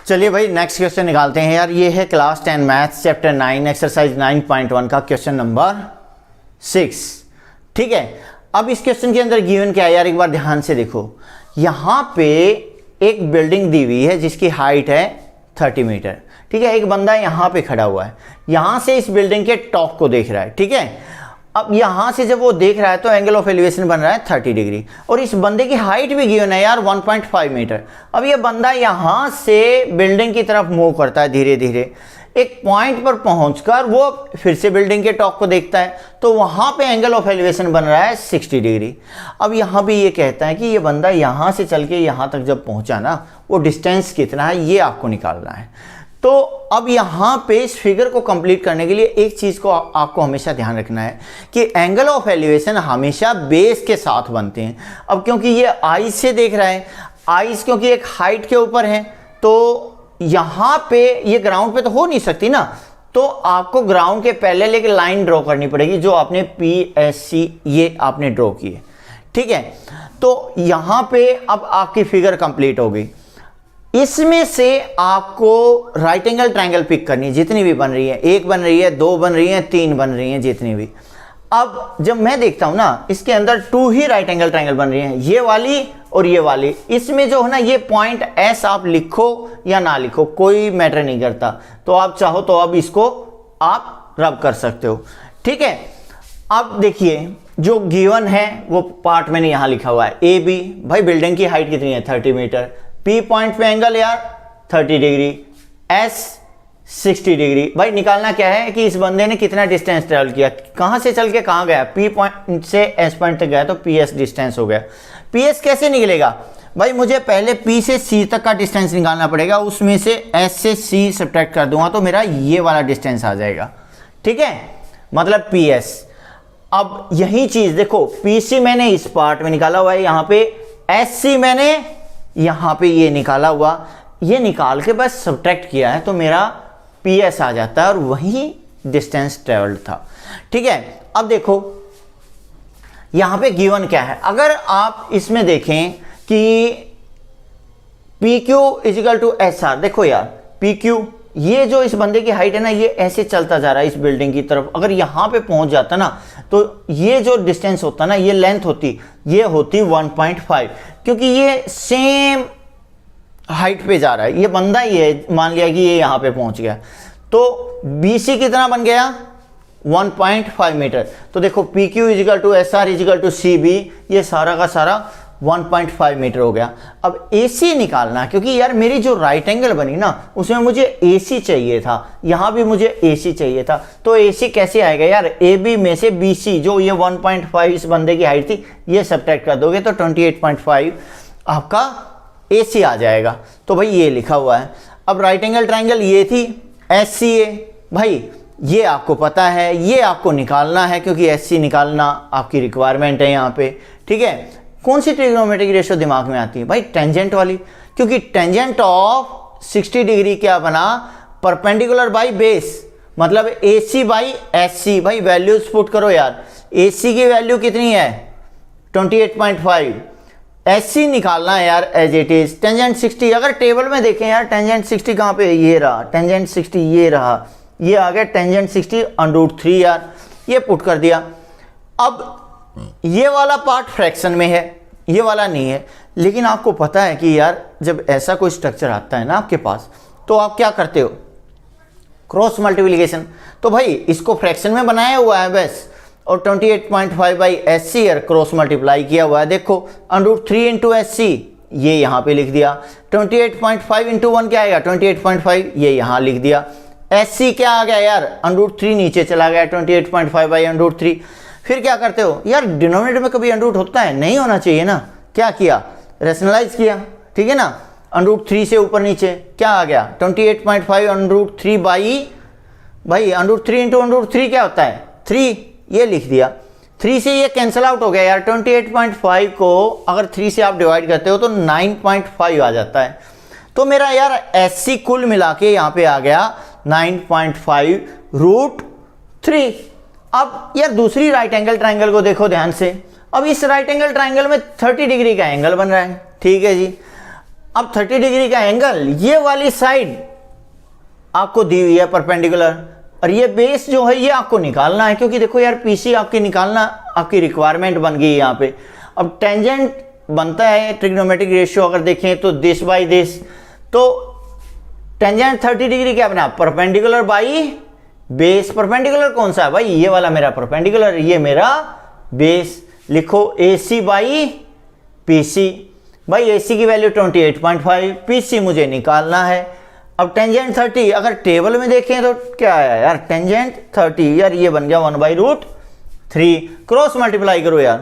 चलिए भाई next question निकालते हैं यार। ये है क्लास 10 मैथ्स चैप्टर 9 एक्सरसाइज 9.1 का क्वेश्चन नंबर 6। ठीक है, अब इस क्वेश्चन के अंदर गिवन क्या है यार, एक बार ध्यान से देखो। यहाँ पे एक बिल्डिंग दी हुई है जिसकी हाइट है 30 मीटर। ठीक है, एक बंदा यहाँ पे खड़ा हुआ है, यहाँ से इस बिल्डिंग के टॉप को देख रहा है। ठीक है, अब यहाँ से जब वो देख रहा है तो एंगल ऑफ एलिवेशन बन रहा है 30 डिग्री, और इस बंदे की हाइट भी गिवन है यार 1.5 मीटर। अब ये बंदा यहाँ से बिल्डिंग की तरफ मूव करता है धीरे धीरे, एक पॉइंट पर पहुंचकर वो फिर से बिल्डिंग के टॉप को देखता है, तो वहाँ पे एंगल ऑफ एलिवेशन बन रहा है 60 डिग्री। अब यहाँ भी ये कहता है कि ये बंदा यहाँ से चल के यहाँ तक जब पहुँचा ना, वो डिस्टेंस कितना है ये आपको निकालना है। तो अब यहाँ पे इस फिगर को कंप्लीट करने के लिए एक चीज़ को आपको हमेशा ध्यान रखना है कि एंगल ऑफ एलिवेशन हमेशा बेस के साथ बनते हैं। अब क्योंकि ये आइस से देख रहा है, आइस क्योंकि एक हाइट के ऊपर है, तो यहाँ पे ये ग्राउंड पे तो हो नहीं सकती ना, तो आपको ग्राउंड के पैरेलल एक लाइन ड्रॉ करनी पड़ेगी जो आपने PSC ये आपने ड्रॉ की है। ठीक है, तो यहाँ पे अब आपकी फिगर कंप्लीट हो गई। इसमें से आपको राइट एंगल ट्रायंगल पिक करनी है, जितनी भी बन रही है, 1 बन रही है, 2 बन रही है, 3 बन रही है, जितनी भी। अब जब मैं देखता हूं ना, इसके अंदर 2 ही राइट एंगल ट्रायंगल बन रही हैं, ये वाली और ये वाली। इसमें जो है ना, ये पॉइंट S आप लिखो या ना लिखो कोई मैटर नहीं करता, तो आप चाहो तो अब इसको आप रब कर सकते हो। ठीक है, अब देखिए जो गिवन है वो पार्ट मैंने यहां लिखा हुआ है AB। भाई बिल्डिंग की हाइट कितनी है 30 मीटर, P पॉइंट पे एंगल यार 30 डिग्री, S 60 डिग्री। भाई निकालना क्या है कि इस बंदे ने कितना डिस्टेंस ट्रेवल किया, कहां से चल के कहां गया, P पॉइंट से S पॉइंट तक गया, तो PS डिस्टेंस हो गया। PS कैसे निकलेगा भाई, मुझे पहले P से C तक का डिस्टेंस निकालना पड़ेगा, उसमें से S से C सब्ट्रैक्ट कर दूंगा तो मेरा ये वाला डिस्टेंस आ जाएगा। ठीक है, मतलब PS। अब यही चीज देखो, PC मैंने इस पार्ट में निकाला हुआ है, यहाँ पे SC मैंने यहाँ पे ये निकाला हुआ, ये निकाल के बस सब्ट्रैक्ट किया है तो मेरा PS आ जाता है, और वही डिस्टेंस ट्रेवल्ड था। ठीक है, अब देखो यहाँ पे गिवन क्या है। अगर आप इसमें देखें कि PQ इजिकल टू SR, देखो यार PQ ये जो इस बंदे की हाइट है ना, ये ऐसे चलता जा रहा है इस बिल्डिंग की तरफ। अगर यहाँ पे पहुंच जाता ना, तो ये जो डिस्टेंस होता ना, ये लेंथ होती, ये होती 1.5, क्योंकि ये सेम हाइट पे जा रहा है। ये बंदा ये मान लिया कि ये यहाँ पे पहुंच गया, तो BC कितना बन गया 1.5 मीटर। तो देखो PQ is equal to SR is equal to CB, ये सारा का सारा 1.5 मीटर हो गया। अब AC निकालना, क्योंकि यार मेरी जो राइट एंगल बनी ना, उसमें मुझे AC चाहिए था, यहाँ भी मुझे AC चाहिए था, तो AC कैसे आएगा यार, AB में से BC जो ये 1.5 इस बंदे की हाइट थी, ये सब्ट्रैक्ट कर दोगे तो 28.5 आपका AC आ जाएगा। तो भाई ये लिखा हुआ है। अब राइट एंगल ट्रायंगल ये थी SCA, भाई ये आपको पता है, ये आपको निकालना है, क्योंकि SC निकालना आपकी रिक्वायरमेंट है यहाँ पे। ठीक है, कौन सी ट्रिग्नोमेट्रिक रेशियो दिमाग में आती है भाई, टेंजेंट वाली, क्योंकि टेंजेंट ऑफ 60 डिग्री क्या बना, परपेंडिकुलर बाई बेस, मतलब AC बाई SC। भाई वैल्यूज पुट करो यार, AC की वैल्यू कितनी है 28.5, SC निकालना है यार एज इट इज। टेंजेंट 60, अगर टेबल में देखें यार, टेंजेंट 60 कहाँ पे, ये रहा टेंजेंट 60, ये रहा, ये आ गया टेंजेंट 60 √3 यार, ये पुट कर दिया। अब ये वाला पार्ट फ्रैक्शन में है, ये वाला नहीं है, लेकिन आपको पता है कि यार जब ऐसा कोई स्ट्रक्चर आता है ना आपके पास, तो आप क्या करते हो, क्रॉस मल्टीप्लिकेशन। तो भाई इसको फ्रैक्शन में बनाया हुआ है बस, और 28.5 बाई SC क्रॉस मल्टीप्लाई किया हुआ है। देखो √3 इंटू SC, ये यहाँ पे लिख दिया। 28.5 इंटू 1 क्या आएगा 28.5, ये यहाँ लिख दिया। SC क्या आ गया यार √3 नीचे चला गया, 28.5 बाई √3। फिर क्या करते हो यार, डिनोमिनेटर में कभी √ होता है, नहीं होना चाहिए ना, क्या किया, रेशनलाइज किया। ठीक है ना, √3 से ऊपर नीचे क्या आ गया 28.5 √3 बाई, भाई √3 इंटू √3 क्या होता है 3, ये लिख दिया। 3 से ये कैंसिल आउट हो गया यार, 28.5 को अगर 3 से आप डिवाइड करते हो तो 9.5 आ जाता है। तो मेरा यार SC कुल मिला के यहाँ पे आ गया 9.5 √3। अब यार दूसरी राइट एंगल ट्रायंगल को देखो ध्यान से। अब इस राइट एंगल ट्रायंगल में 30 डिग्री का एंगल बन रहा है। ठीक है जी, अब 30 डिग्री का एंगल, ये वाली साइड आपको दी हुई है परपेंडिकुलर, और ये बेस जो है ये आपको निकालना है, क्योंकि देखो यार पीसी आपकी निकालना आपकी रिक्वायरमेंट बन गई है यहाँ पे। अब टेंजेंट बनता है ट्रिग्नोमेट्रिक रेशियो अगर देखें तो दिस बाई दिस, तो टेंजेंट 30 डिग्री क्या बना, परपेंडिकुलर बाई बेस। परपेंडिकुलर कौन सा है भाई, ये वाला मेरा परपेंडिकुलर, ये मेरा बेस। लिखो AC बाई PC। भाई AC की वैल्यू 28.5, PC मुझे निकालना है। अब टेंजेंट 30 अगर टेबल में देखें तो क्या आया यार, टेंजेंट 30 यार ये बन गया 1/√3। क्रॉस मल्टीप्लाई करो यार,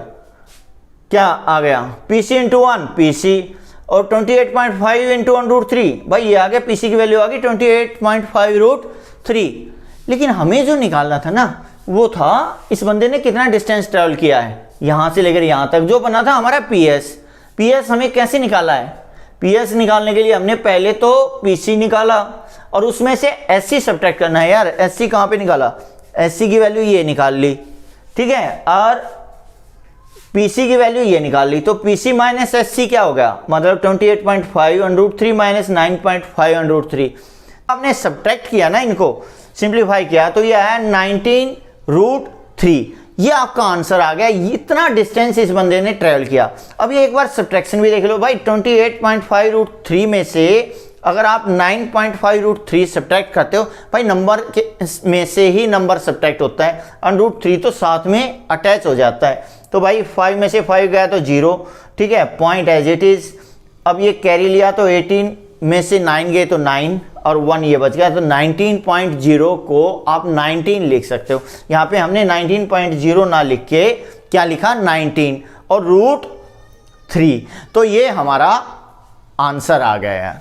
क्या आ गया, PC इंटू 1 PC, और 28.5 इंटू 1/√3, भाई ये आ गया PC की वैल्यू आ गई 28.5√3। लेकिन हमें जो निकालना था ना वो था इस बंदे ने कितना डिस्टेंस ट्रेवल किया है यहाँ से लेकर यहाँ तक, जो बना था हमारा PS हमें कैसे निकाला है, PS निकालने के लिए हमने पहले तो PC निकाला और उसमें से SC सब्ट्रैक्ट करना है यार। SC कहाँ पे निकाला, SC की वैल्यू ये निकाल ली, ठीक है, और PC की वैल्यू ये निकाल ली, तो PC माइनस SC क्या हो गया, मतलब 28.5/√3 माइनस 9.5/√3। आपने सब्ट्रैक्ट किया ना, इनको सिंप्लीफाई किया तो ये आया 19√3। ये आपका आंसर आ गया, इतना डिस्टेंस इस बंदे ने ट्रेवल किया। अब ये एक बार सब्ट्रैक्शन भी देख लो भाई, 28.5/√3 में से अगर आप 9.5/√3 सब्ट्रैक्ट करते हो, भाई नंबर के में से ही नंबर सब्ट्रैक्ट होता है, √3 तो साथ में अटैच हो जाता है, तो भाई 5 में से 5 गया तो 0, ठीक है, पॉइंट एज इट इज। अब ये कैरी लिया तो 18 में से 9 गए तो 9 और 1 ये बच गया, तो 19.0 को आप 19 लिख सकते हो। यहाँ पे हमने 19.0 ना लिख के क्या लिखा, 19 और √3, तो ये हमारा आंसर आ गया है।